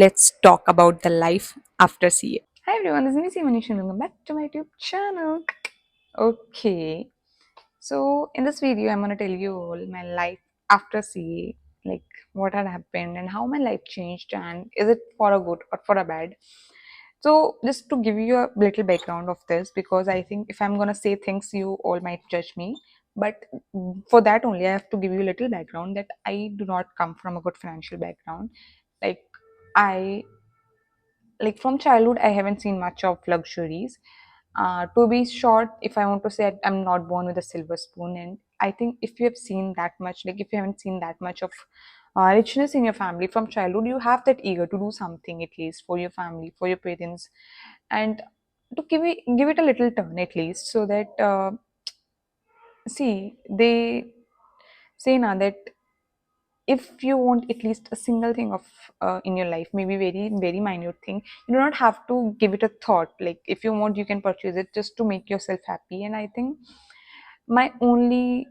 Let's talk about the life after CA. Hi everyone, this is me Manish and welcome back to my YouTube channel. Okay, so in this video, I'm gonna tell you all my life after CA, like what had happened and how my life changed, and is it for a good or for a bad. So just to give you a little background of this, because I think if I'm gonna say things, you all might judge me. But for that only, I have to give you a little background that I do not come from a good financial background. Like I like from childhood I haven't seen much of luxuries. To be short, if I want to say, I'm not born with a silver spoon, and I think if you have seen that much, like if you haven't seen that much of richness in your family from childhood, you have that eager to do something at least for your family, for your parents, and to give it a little turn at least, so that see, they say now that if you want at least a single thing of in your life, maybe very very minute thing, you do not have to give it a thought. Like if you want, you can purchase it just to make yourself happy. And I think my only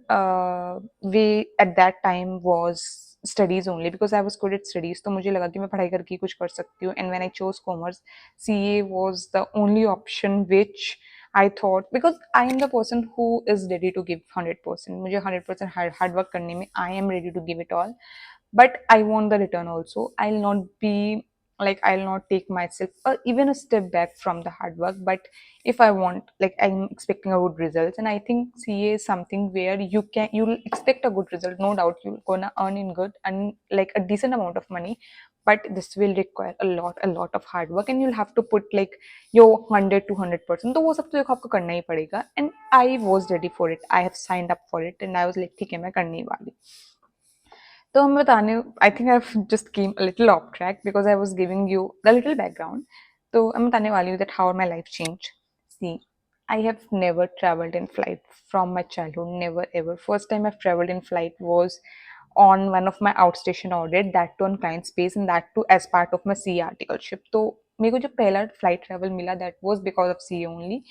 way at that time was studies only, because I was good at studies. तो मुझे लगा कि मैं पढ़ाई करके कुछ कर सकती हूँ. And when I chose commerce, CA was the only option which I thought, because I am the person who is ready to give 100%. मुझे 100% hard work करने में I am ready to give it all, but I want the return also. I'll not be like, I'll not take myself even a step back from the hard work. But if I want, like, I'm expecting a good results, and I think CA is something where you'll expect a good result, no doubt. You're gonna earn in good and like a decent amount of money, but this will require a lot of hard work, and you'll have to put like your 100 to 100%. तो वो सब तो देखो आपको करना ही पड़ेगा. And I was ready for it. I have signed up for it, and I was like, ठीक है, मैं करने ही वाली. तो मैं बताने, I think I just came a little off track because I was giving you the little background. तो मैं बताने वाली हूँ that how my life change. See, I have never traveled in flight from my childhood, never ever. First time I've traveled in flight was on one of my outstation audit, that too on client space, and that too as part of my CA articleship. तो मेरे को जो पहला flight travel मिला, that was because of CA only.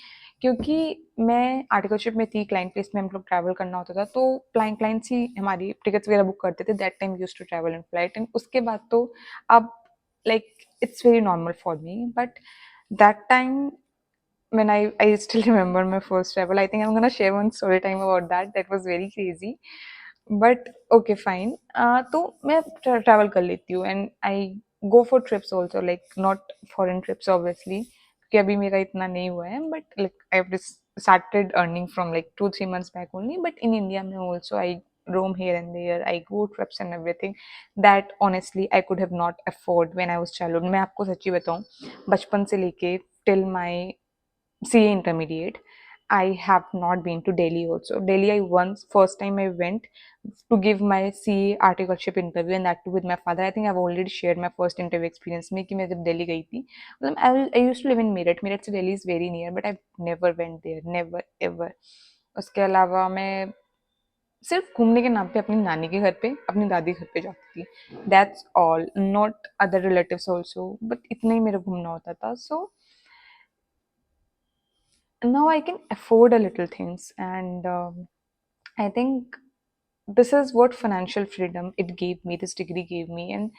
क्योंकि मैं articleship में थी, क्लाइंट प्लेस में हम लोग ट्रैवल करना होता था, तो क्लाइंट्स ही हमारी टिकट्स वगैरह बुक करते थे. That time use to travel in flight. And उसके बाद तो अब like it's very normal for me. But that time when I still remember my first travel. I think I'm gonna share one story time about that. That was very crazy. But okay, fine. तो मैं travel कर लेती हूँ, and I go for trips also, like not foreign trips obviously, क्योंकि अभी मेरा इतना नहीं हुआ है. But like I've just started earning from like 2-3 months back only. But in India में also I roam here and there. I go trips and everything that honestly I could have not afford when I was childhood. मैं आपको सच्ची बताऊँ, बचपन से लेके till my CA intermediate, I have not been to Delhi also. Delhi, I once, first time I went to give my CA articleship interview, and that too with my father. I think I've already shared my first interview experience में कि मैं जब दिल्ली गई थी. मतलब I used to live in Meerut. Meerut से Delhi is very near, but I never went there, never ever. उसके अलावा मैं सिर्फ घूमने के नाम पे अपनी नानी के घर पे, अपनी दादी के घर पे जाती थी. That's all. Not other relatives also, but इतना ही मेरा घूमना होता था. So now I can afford a little things, and I think this is what financial freedom it gave me, this degree gave me. And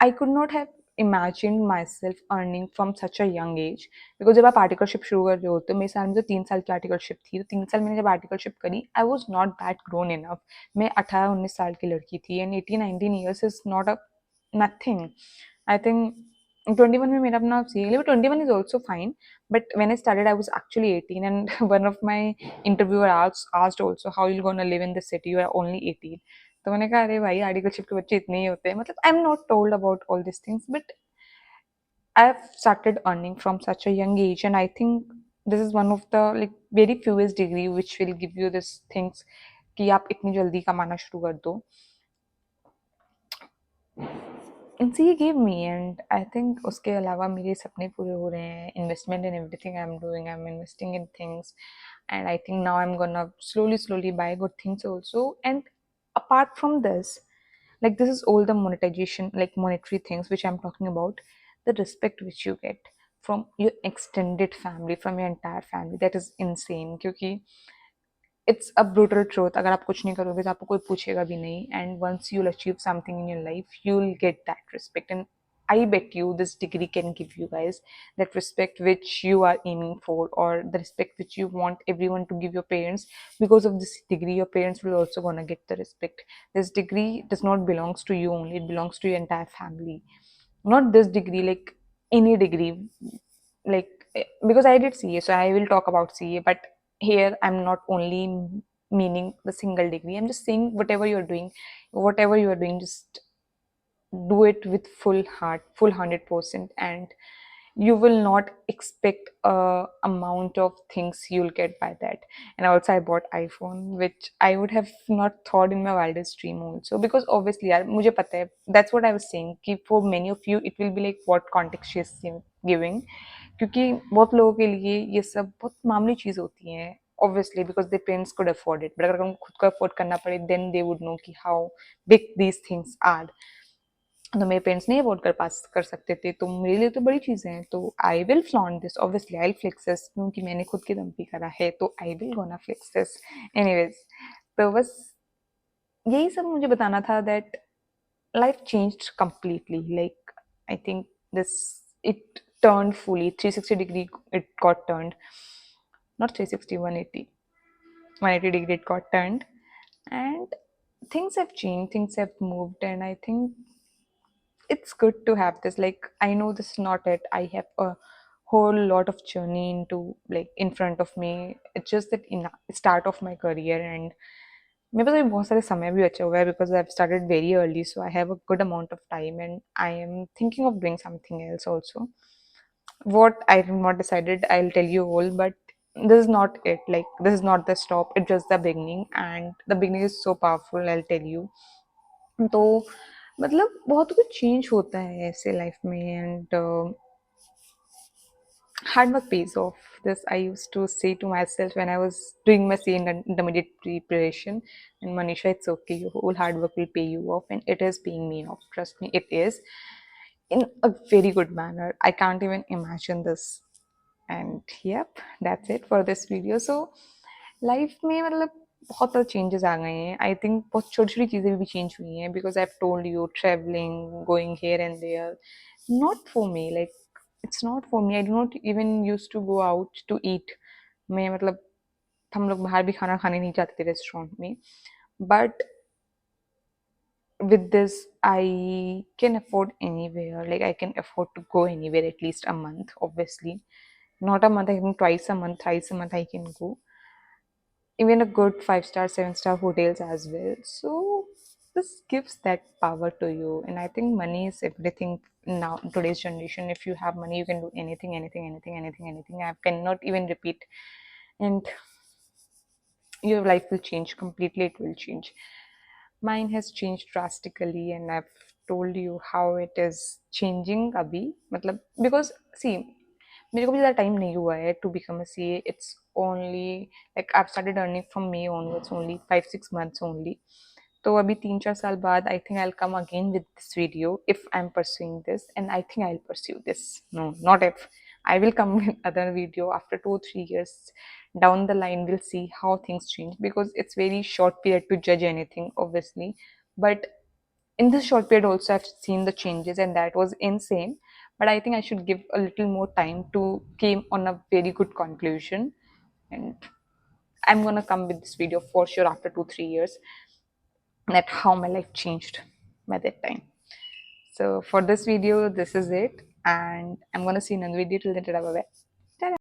I could not have imagined myself earning from such a young age. Because जब आप articleship शुरू कर रहे हो, तो मेरे साल में तो 3 साल की आर्टिकलशिप थी. तो 3 साल मैंने जब आर्टिकलशिप करी, I was not that grown enough. मैं 18-19 साल की लड़की थी, and 18-19 years is not a nothing. I think 21 में मेरा अपना सी, 21 is also fine. But when I started, I was actually 18, and one of my interviewer asked also, how you gonna live in this city, you are only 18. तो मैंने कहा, अरे भाई, articleship के बच्चे इतने ही होते हैं. मतलब I am not told about all this things, but I have started earning from such a young age. And I think this is one of the like very fewest degree which will give you this things, कि आप इतनी जल्दी कमाना शुरू कर दो. And she gave me, and I think उसके अलावा मेरे सपने पूरे हो रहे हैं. Investment in everything I'm doing, I'm investing in things, and I think now I'm gonna slowly buy good things also. And apart from this, like this is all the monetization, like monetary things which I'm talking about. The respect which you get from your extended family, from your entire family, that is insane. क्योंकि it's a brutal truth, अगर आप कुछ नहीं करोगे तो आपको कोई पूछेगा भी नहीं. And once you'll achieve something in your life, you'll get that respect. And I bet you this degree can give you guys that respect which you are aiming for, or the respect which you want everyone to give your parents. Because of this degree, your parents will also gonna get the respect. This degree does not belongs to you only, it belongs to your entire family. Not this degree, like any degree. Like because I did CA, so I will talk about CA, but here I'm not only meaning the single degree. I'm just saying whatever you are doing, just do it with full heart, full 100%, and you will not expect a amount of things you'll get by that. And also I bought iPhone, which I would have not thought in my wildest dream also, because obviously यार मुझे पता है, that's what I was saying कि for many of you it will be like what context she is giving, क्योंकि बहुत लोगों के लिए ये सब बहुत मामूली चीज़ होती हैं obviously because their parents could afford it, but अगर उनको खुद को afford करना पड़े then they would know कि how big these things are. तो मेरे पेरेंट्स नहीं अफोर्ड कर पास कर सकते थे, तो मेरे लिए तो बड़ी चीज़ें हैं, तो I will flaunt this, obviously I will flex this, क्योंकि मैंने खुद की दम पे करा है, तो I will gonna flex this anyways. तो बस यही सब मुझे बताना था that life changed completely, like I think this it turned fully 360 degree, it got turned, not 360, 180, 180 degree it got turned, and things have changed, things have moved, and I think it's good to have this. Like I know this is not it, I have a whole lot of journey into like in front of me. It's just that in start of my career, and मेरे पास अभी बहुत सारे समय भी बचा हुआ है because I've started very early, so I have a good amount of time and I am thinking of doing something else also. What I have not decided, I'll tell you all, but this is not it. Like this is not the stop, it's just the beginning, and the beginning is so powerful, I'll tell you. तो मतलब बहुत कुछ change होता है ऐसे life में, and hard work pays off. This I used to say to myself when I was doing my CA intermediate preparation. And Manisha, it's okay. Your whole hard work will pay you off, and it is paying me off. Trust me, it is in a very good manner. I can't even imagine this. And yep, that's it for this video. So life में मतलब बहुत सारे changes आ गए हैं, I think बहुत छोटी छोटी चीज़ें भी चेंज हुई हैं, because I have told you travelling going here and there, not for me, like it's not for me, I do not even use to go out to eat. मैं मतलब हम लोग बाहर भी खाना खाने नहीं जाते थे रेस्टोरेंट में, but with this I can afford anywhere, like I can afford to go anywhere at least a month, obviously not a month, I think twice a month, thrice a month I can go, even a good 5-star 7-star hotels as well. So this gives that power to you, and I think money is everything now in today's generation. If you have money you can do anything, anything. I cannot even repeat. And your life will change completely, it will change. Mine has changed drastically, and I've told you how it is changing अभी, मतलब because see मेरे को भी ज़्यादा time नहीं हुआ है to become a CA. It's only like I've started earning from May onwards, only 5-6 months only. तो अभी 3-4 साल बाद I think I'll come again with this video if I'm pursuing this, and I think I'll pursue this. No, not if. I will come with other video after 2-3 years down the line. We'll see how things change, because it's very short period to judge anything, obviously. But in this short period also I've seen the changes, and that was insane. But I think I should give a little more time to came on a very good conclusion, and I'm gonna come with this video for sure after 2-3 years, that how my life changed by that time. So for this video, this is it, and I'm gonna see you in another video. Till then, bye bye.